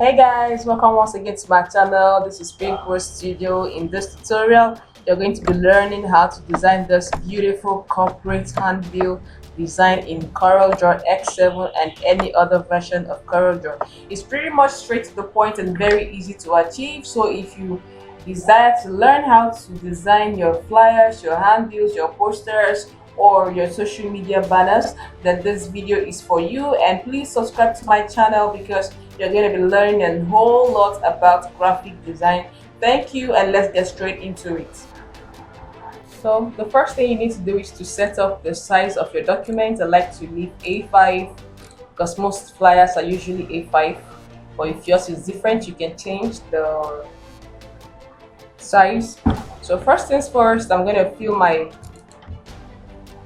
Hey guys, welcome once again to my channel. This is PINKROSE Studio. In this tutorial, you're going to be learning how to design this beautiful corporate handbill design in CorelDRAW X7 and any other version of CorelDRAW. It's pretty much straight to the point and very easy to achieve. So if you desire to learn how to design your flyers, your handbills, your posters, or your social media banners, then this video is for you. And please subscribe to my channel because you're going to be learning a whole lot about graphic design. Thank you, and let's get straight into it. So the first thing you need to do is to set up the size of your document. I like to leave A5 because most flyers are usually A5, but if yours is different, you can change the size. So first things first, I'm going to fill my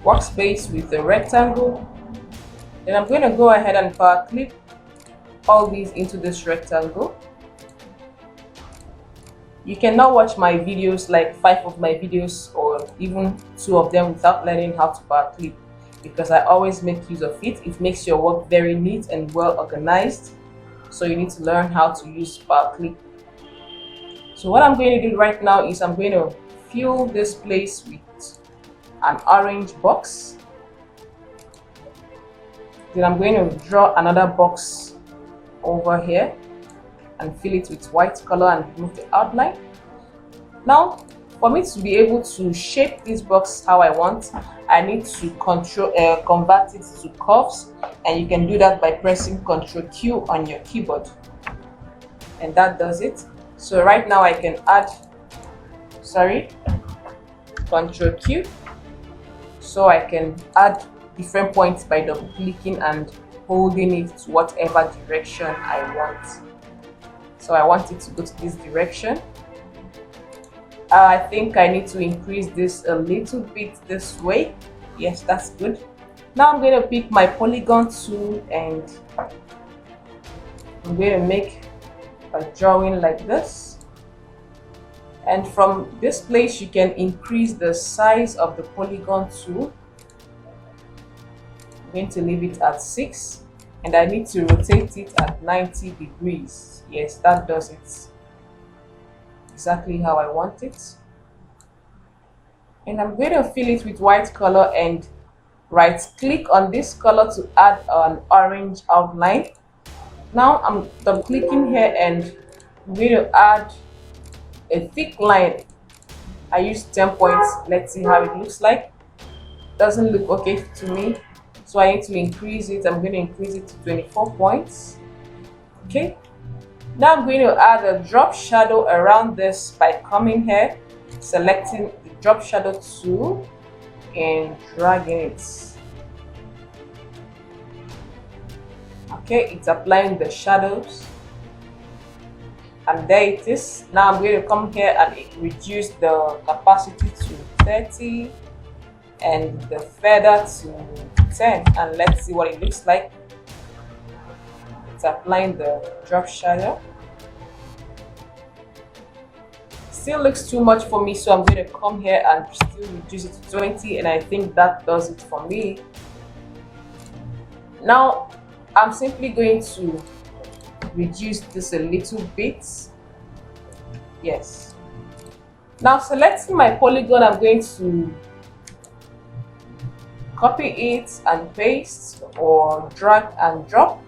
workspace with a rectangle. Then I'm going to go ahead and POWERCLIP all these into this rectangle. You cannot watch my videos, like 5 of my videos or even 2 of them, without learning how to POWERCLIP, because I always make use of it. It makes your work very neat and well organized, so you need to learn how to use POWERCLIP. So what I'm going to do right now is I'm going to fill this place with an orange box. Then I'm going to draw another box over here and fill it with white color and remove the outline. Now, for me to be able to shape this box how I want, I need to convert it to curves, and you can do that by pressing Ctrl Q on your keyboard, and that does it. So right now I can add, Ctrl Q, so I can add different points by double clicking and holding it to whatever direction I want. So I want it to go to this direction. I think I need to increase this a little bit this way. Yes, that's good. Now I'm going to pick my polygon tool and I'm going to make a drawing like this. And from this place, you can increase the size of the polygon tool. I'm going to leave it at 6, and I need to rotate it at 90 degrees. Yes, that does it exactly how I want it. And I'm going to fill it with white color and right click on this color to add an orange outline. Now I'm double clicking here and I'm going to add a thick line. I use 10 points. Let's see how it looks like. Doesn't look okay to me, so I need to increase it. I'm going to increase it to 24 points. Okay. Now I'm going to add a drop shadow around this by coming here, selecting the drop shadow tool and dragging it. Okay, it's applying the shadows. And there it is. Now I'm going to come here and reduce the capacity to 30 and the feather to 10, and let's see what it looks like. It's applying the drop shadow. Still looks too much for me, so I'm going to come here and still reduce it to 20, and I think that does it for me. Now I'm simply going to reduce this a little bit. Yes. Now selecting my polygon, I'm going to copy it and paste or drag and drop.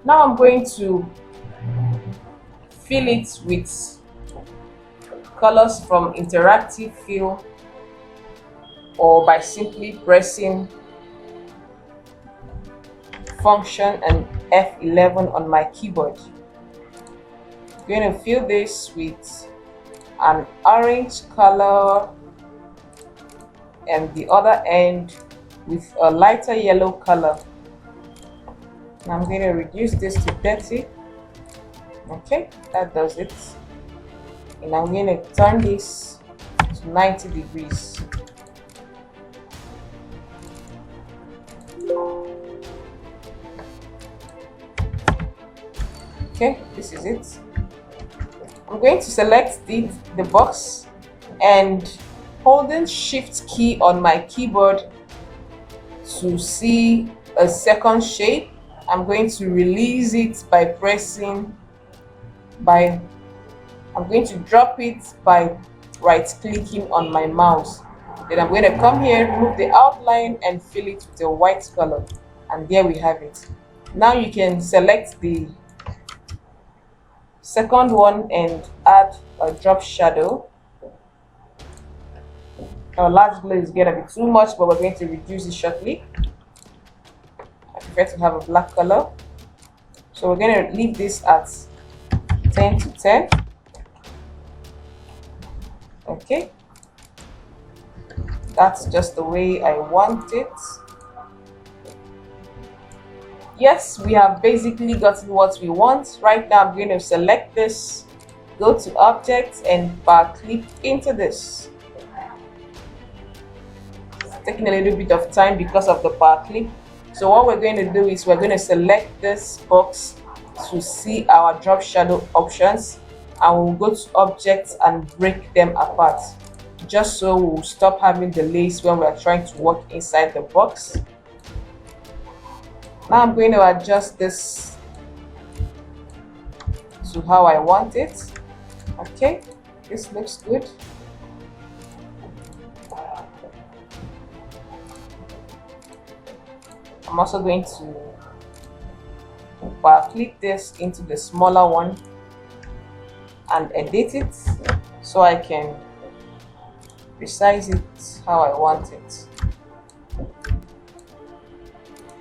Now I'm going to fill it with colors from interactive fill, or by simply pressing function and F11 on my keyboard. I'm going to fill this with an orange color and the other end with a lighter yellow color. And I'm going to reduce this to 30. Okay, that does it. And I'm going to turn this to 90 degrees. Okay, this is it. I'm going to select the box and holding Shift key on my keyboard to see a second shape. I'm going to release it by I'm going to drop it by right clicking on my mouse. Then I'm going to come here, remove the outline and fill it with a white color. And there we have it. Now you can select the second one and add a drop shadow. Our large blue is gonna be too much, but we're going to reduce it shortly. I prefer to have a black color. So we're going to leave this at 10 to 10. Okay. That's just the way I want it. Yes, we have basically gotten what we want. Right now I'm going to select this, go to Objects and POWERCLIP into this. It's taking a little bit of time because of the POWERCLIP. So what we're going to do is we're going to select this box to see our drop shadow options, and we'll go to Objects and break them apart, just so we'll stop having delays when we're trying to work inside the box. Now I'm going to adjust this to how I want it. Okay, this looks good. I'm also going to click this into the smaller one and edit it so I can resize it how I want it.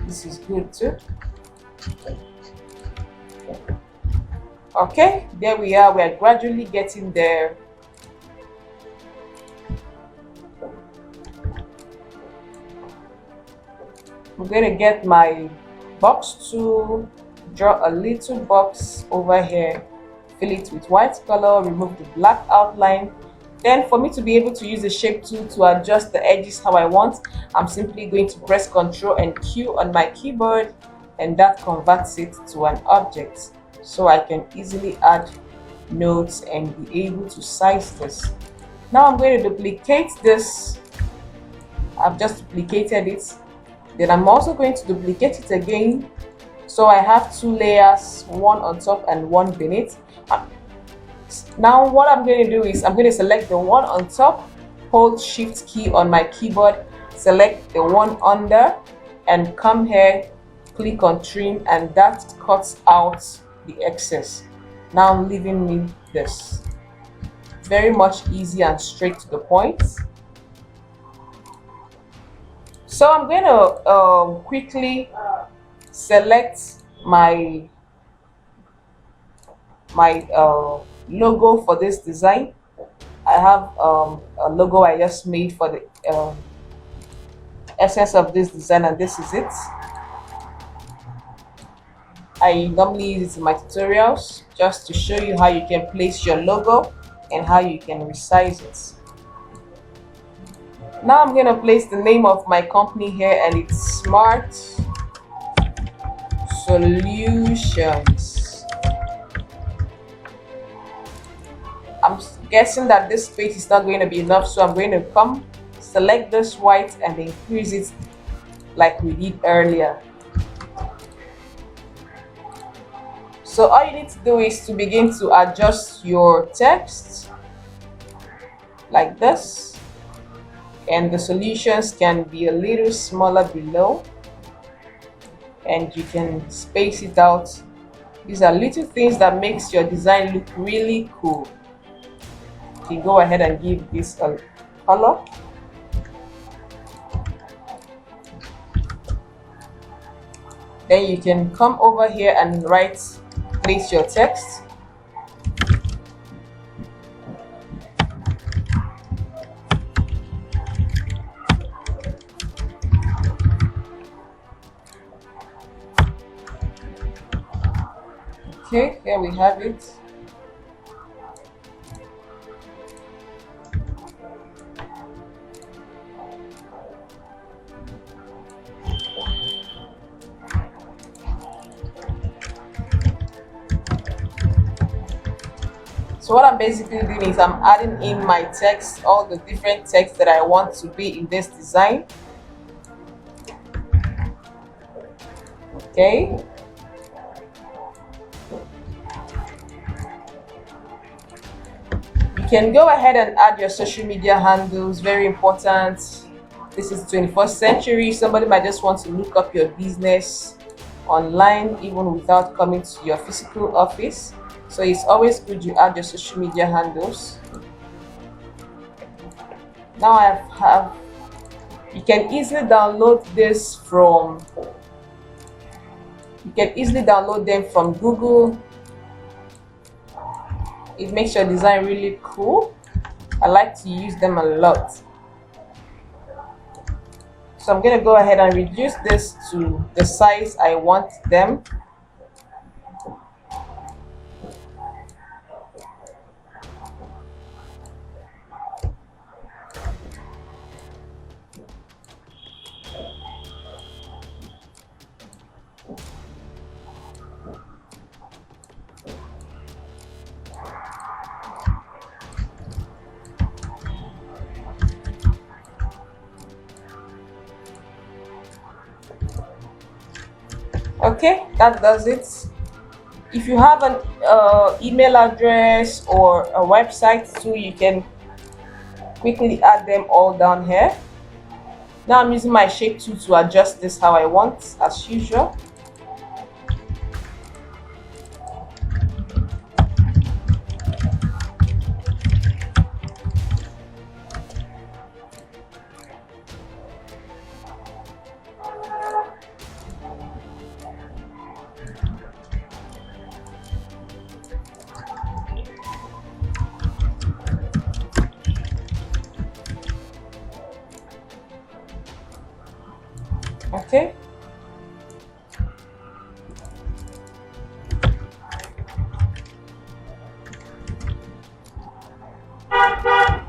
This is good too. Okay, there we are. We are gradually getting there. I'm going to get my box tool, draw a little box over here, fill it with white color, remove the black outline. Then for me to be able to use the shape tool to adjust the edges how I want, I'm simply going to press Ctrl and Q on my keyboard, and that converts it to an object. So I can easily add notes and be able to size this. Now I'm going to duplicate this. I've just duplicated it. Then I'm also going to duplicate it again. So I have two layers, one on top and one beneath. Now what I'm going to do is I'm going to select the one on top, hold Shift key on my keyboard, select the one under, and come here, click on trim, and that cuts out the excess. Now I'm leaving me this. Very much easy and straight to the point. So I'm going to quickly select my logo for this design. I have a logo I just made for the essence of this design, and this is it. I normally use it in my tutorials just to show you how you can place your logo and how you can resize it. Now I'm going to place the name of my company here, and it's Smart Solutions. I'm guessing that this space is not going to be enough, so I'm going to come select this white and increase it like we did earlier. So all you need to do is to begin to adjust your text like this, and the solutions can be a little smaller below, and you can space it out. These are little things that makes your design look really cool. You can go ahead and give this a color. Then you can come over here and place your text. Okay, here we have it. So what I'm basically doing is I'm adding in my text, all the different text that I want to be in this design. Okay. You can go ahead and add your social media handles. Very important. This is 21st century. Somebody might just want to look up your business online even without coming to your physical office. So it's always good you add your social media handles. Now I have, you can easily download this from, you can easily download them from Google. It makes your design really cool. I like to use them a lot. So I'm going to go ahead and reduce this to the size I want them. Okay, that does it. If you have an email address or a website too, you can quickly add them all down here. Now I'm using my shape tool to adjust this how I want, as usual. Okay.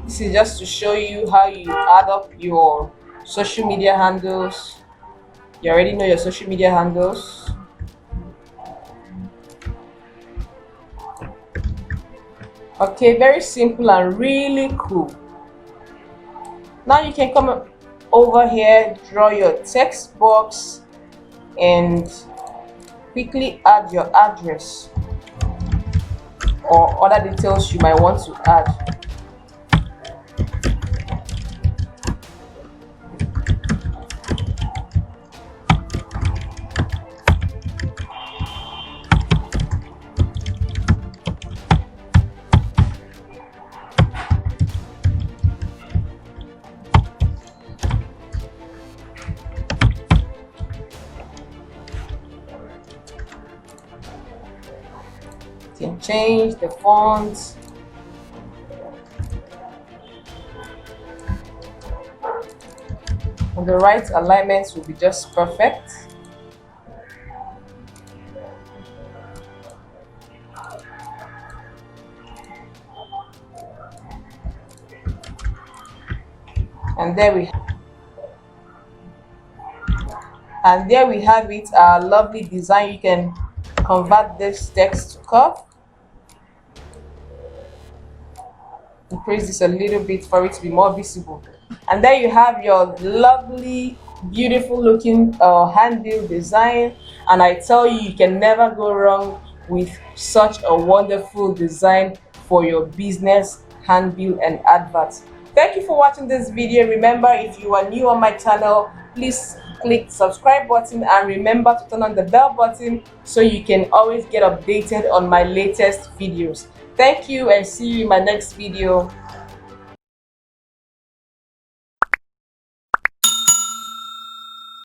This is just to show you how you add up your social media handles. You already know your social media handles. Okay, very simple and really cool. Now you can come over here, draw your text box and quickly add your address or other details you might want to add. Can change the font. And the right alignments will be just perfect. And there we have it, our lovely design. You can convert this text to curve. Increase this a little bit for it to be more visible. And there you have your lovely, beautiful looking handbill design. And I tell you, you can never go wrong with such a wonderful design for your business, handbill and adverts. Thank you for watching this video. Remember, if you are new on my channel, please click the subscribe button and remember to turn on the bell button so you can always get updated on my latest videos. Thank you and see you in my next video.